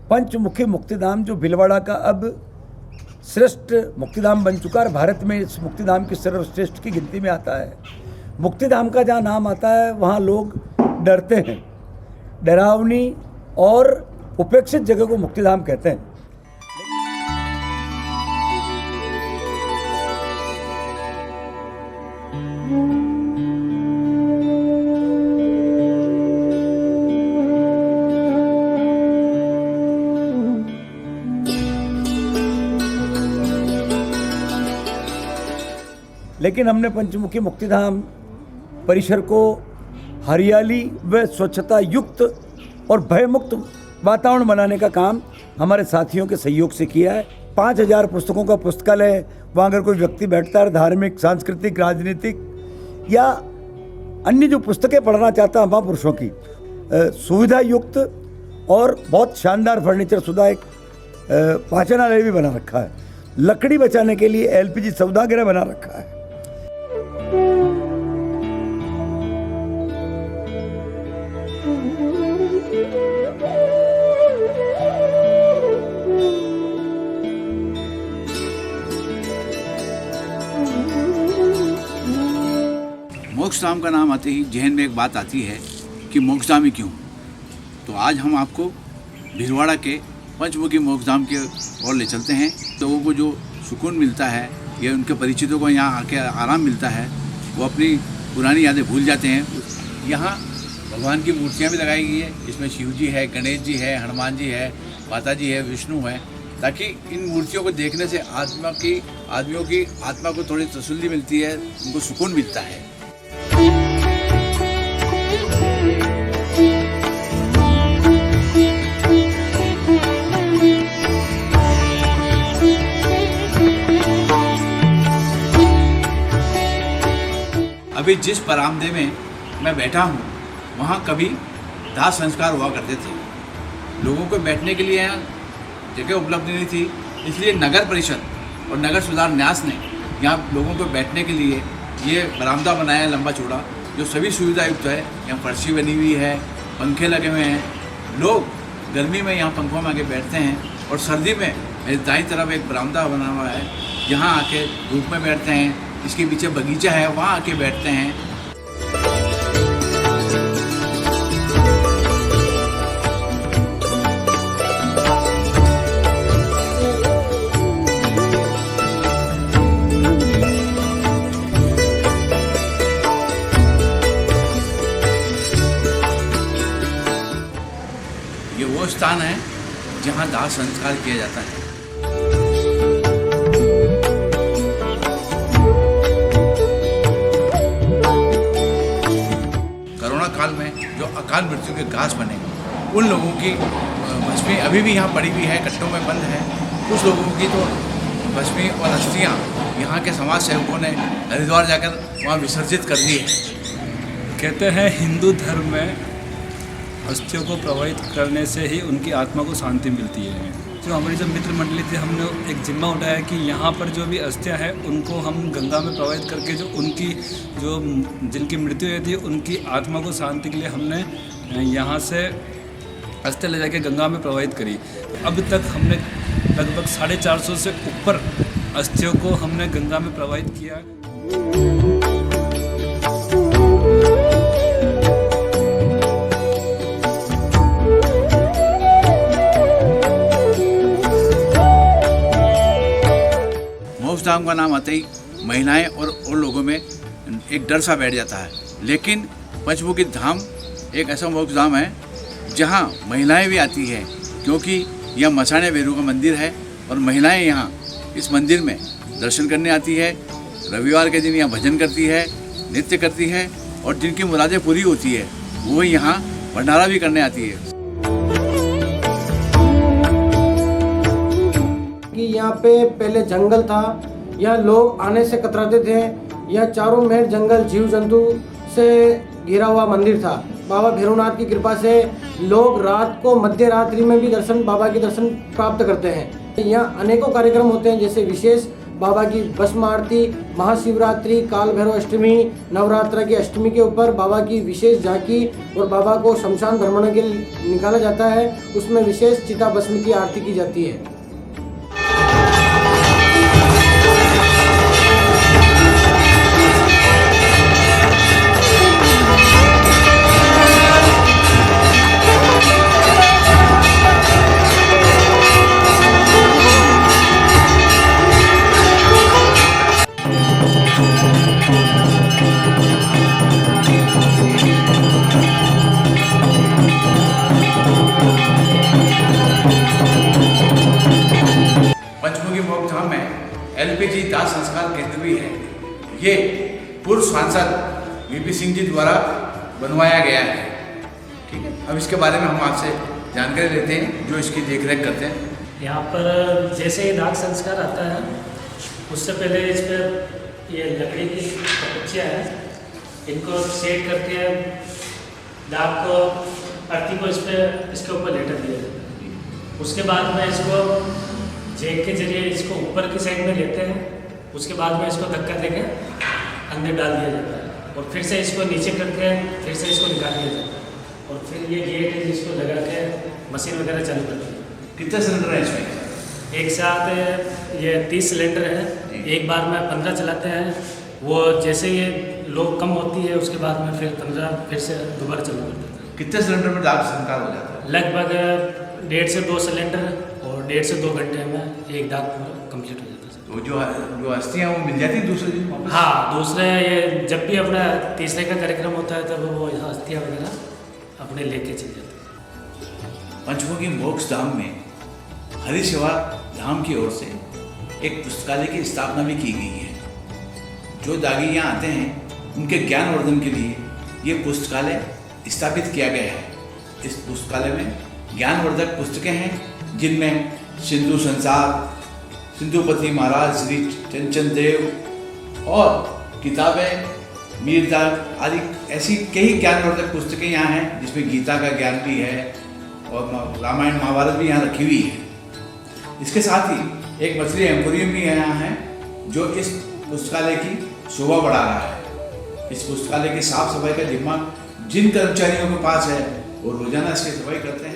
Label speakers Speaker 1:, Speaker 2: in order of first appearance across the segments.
Speaker 1: पंचमुखी मुक्तिधाम जो भीलवाड़ा का अब श्रेष्ठ मुक्तिधाम बन चुका है, भारत में इस मुक्तिधाम की सर्वश्रेष्ठ की गिनती में आता है। मुक्तिधाम का जहाँ नाम आता है वहाँ लोग डरते हैं, डरावनी और उपेक्षित जगह को मुक्तिधाम कहते हैं। लेकिन हमने पंचमुखी मुक्तिधाम परिसर को हरियाली व स्वच्छता युक्त और भयमुक्त वातावरण बनाने का काम हमारे साथियों के सहयोग से किया है। 5000 पुस्तकों का पुस्तकालय है। वहाँ अगर कोई व्यक्ति बैठता है, धार्मिक, सांस्कृतिक, राजनीतिक या अन्य जो पुस्तकें पढ़ना चाहता है महापुरुषों की, सुविधा युक्त और बहुत शानदार फर्नीचर शुदा एक वाचनालय भी बना रखा है। लकड़ी बचाने के लिए LPG सौदागृह बना रखा है।
Speaker 2: मोक्षधाम का नाम आते ही जहन में एक बात आती है कि मोक्षधाम क्यों। तो आज हम आपको भीलवाड़ा के पंचमुखी मोक्षधाम के ओर ले चलते हैं। लोगों को जो सुकून मिलता है या उनके परिचितों को यहाँ आके आराम मिलता है, वो अपनी पुरानी यादें भूल जाते हैं। यहाँ भगवान की मूर्तियाँ भी लगाई गई है। इसमें शिव जी है, गणेश जी है, हनुमान जी है, माता जी है, विष्णु है, ताकि इन मूर्तियों को देखने से आदमियों की आत्मा को थोड़ी तसल्ली मिलती है, उनको सुकून मिलता है। अभी जिस बरामदे में मैं बैठा हूँ वहाँ कभी दाह संस्कार हुआ करते थे। लोगों को बैठने के लिए यहाँ जगह उपलब्ध नहीं थी, इसलिए नगर परिषद और नगर सुधार न्यास ने यहाँ लोगों को बैठने के लिए ये बरामदा बनाया है लंबा चौड़ा, जो सभी सुविधा युक्त है। यहाँ फर्शी बनी हुई है, पंखे लगे हुए हैं। लोग गर्मी में यहाँ पंखों में आके बैठते हैं और सर्दी में मेरे दाईं तरफ एक बरामदा बना हुआ है, यहाँ आके धूप में बैठते हैं। इसके पीछे बगीचा है, वहाँ आके बैठते हैं। ये वो स्थान है जहाँ दाह संस्कार किया जाता है। कोरोना काल में जो अकाल मृत्यु के घास बने, उन लोगों की भस्मी अभी भी यहाँ पड़ी हुई है, कट्टों में बंद है। कुछ लोगों की तो भस्मी और अस्थियाँ यहाँ के समाज सेवकों ने हरिद्वार जाकर वहाँ विसर्जित कर दी है।
Speaker 3: कहते हैं हिंदू धर्म में अस्थियों को प्रवाहित करने से ही उनकी आत्मा को शांति मिलती है। जो हमारी जो मित्र मंडली थी, हमने एक जिम्मा उठाया कि यहाँ पर जो भी अस्थियाँ हैं उनको हम गंगा में प्रवाहित करके जो जिनकी मृत्यु हुई थी उनकी आत्मा को शांति के लिए हमने यहाँ से अस्थियाँ ले जाके गंगा में प्रवाहित करी। अब तक हमने लगभग 450 से ऊपर अस्थियों को हमने गंगा में प्रवाहित किया।
Speaker 2: मोक्षधाम का नाम आते ही महिलाएं और लोगों में एक डर सा बैठ जाता है, लेकिन पंचमुखी धाम एक ऐसा मोक्षधाम है जहां महिलाएं भी आती हैं, क्योंकि यह मसाने वेरू का मंदिर है और महिलाएं यहां इस मंदिर में दर्शन करने आती है। रविवार के दिन यहाँ भजन करती है, नृत्य करती है और जिनकी मुरादें पूरी होती है वो यहाँ भंडारा भी करने आती है।
Speaker 4: कि यहाँ पे पहले जंगल था, यहाँ लोग आने से कतराते थे। यहाँ चारों मेर जंगल जीव जंतु से घिरा हुआ मंदिर था। बाबा भैरवनाथ की कृपा से लोग रात को मध्य रात्रि में भी बाबा के दर्शन प्राप्त करते हैं। यहाँ अनेकों कार्यक्रम होते हैं, जैसे विशेष बाबा की भस्म आरती, महाशिवरात्रि, काल भैरव अष्टमी, नवरात्र की अष्टमी के ऊपर बाबा की विशेष झांकी और बाबा को शमशान भ्रमण के लिए निकाला जाता है। उसमें विशेष चिता भस्म की आरती की जाती है।
Speaker 2: पंचमुखी मोक्ष धाम में एलपीजी दाह संस्कार केंद्र भी है। ये पूर्व सांसद वीपी सिंह जी द्वारा बनवाया गया है। ठीक है, अब इसके बारे में हम आपसे जानकारी लेते हैं जो इसकी देखरेख करते हैं।
Speaker 5: यहाँ पर जैसे ही दाह संस्कार आता है उससे पहले इस पर ये लकड़ी की कपचियाँ हैं, इनको सेट करके दाग को अर्थी को इसके ऊपर लेटर दिया जाता है। उसके बाद में इसको जेक के जरिए इसको ऊपर की साइड में लेते हैं। उसके बाद में इसको धक्का देके अंदर डाल दिया जाता है और फिर से इसको नीचे करके फिर से इसको निकाल दिया जाता है और फिर ये गेट है जिसको लगा के मशीन वगैरह चालू करती है।
Speaker 2: कितने सिलेंडर हैं इसमें?
Speaker 5: एक साथ ये 30 सिलेंडर है। एक बार में 15 चलाते हैं। वो जैसे ये लोग कम होती है उसके बाद में फिर 15 फिर से दोबारा चालू कर देते हैं।
Speaker 2: कितने सिलेंडर में दाह संस्कार हो जाता है?
Speaker 5: लगभग 1.5 से 2 सिलेंडर और 1.5 से 2 घंटे में एक दाग पूरा कंप्लीट हो जाता है।
Speaker 2: तो जो अस्थियाँ वो मिल जाती हैं दूसरे दिन वापस?
Speaker 5: हाँ, दूसरे ये जब भी अपना तीसरे का कार्यक्रम होता है तब वो यहाँ अस्थियाँ वगैरह अपने लेके चले जाते हैं।
Speaker 2: पंचमुखी मोक्ष धाम में हरि सेवा धाम की ओर से एक पुस्तकालय की स्थापना भी की गई है। जो दागी यहाँ आते हैं उनके ज्ञानवर्धन के लिए ये पुस्तकालय स्थापित किया गया है। इस पुस्तकालय में ज्ञानवर्धक पुस्तकें हैं जिनमें सिंधु संसार, सिंधुपति महाराज श्री चंचन देव और किताबें मीरदार आदि ऐसी कई ज्ञानवर्धक पुस्तकें यहाँ हैं, जिसमें गीता का ज्ञान भी है और रामायण महाभारत भी यहाँ रखी हुई है। इसके साथ ही एक मछली एम्पोरियम भी यहाँ है जो इस पुस्तकालय की शोभा बढ़ा रहा है। इस पुस्तकालय की साफ सफाई का जिम्मा जिन कर्मचारियों के पास है वो रोजाना इसकी सफाई करते हैं।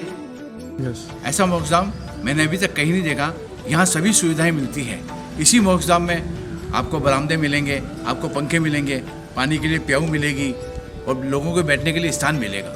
Speaker 2: ऐसा मोक्षधाम मैंने अभी तक कहीं नहीं देखा। यहाँ सभी सुविधाएं मिलती हैं। इसी मोक्षधाम में आपको बरामदे मिलेंगे, आपको पंखे मिलेंगे, पानी के लिए प्याऊ मिलेगी और लोगों को बैठने के लिए स्थान मिलेगा।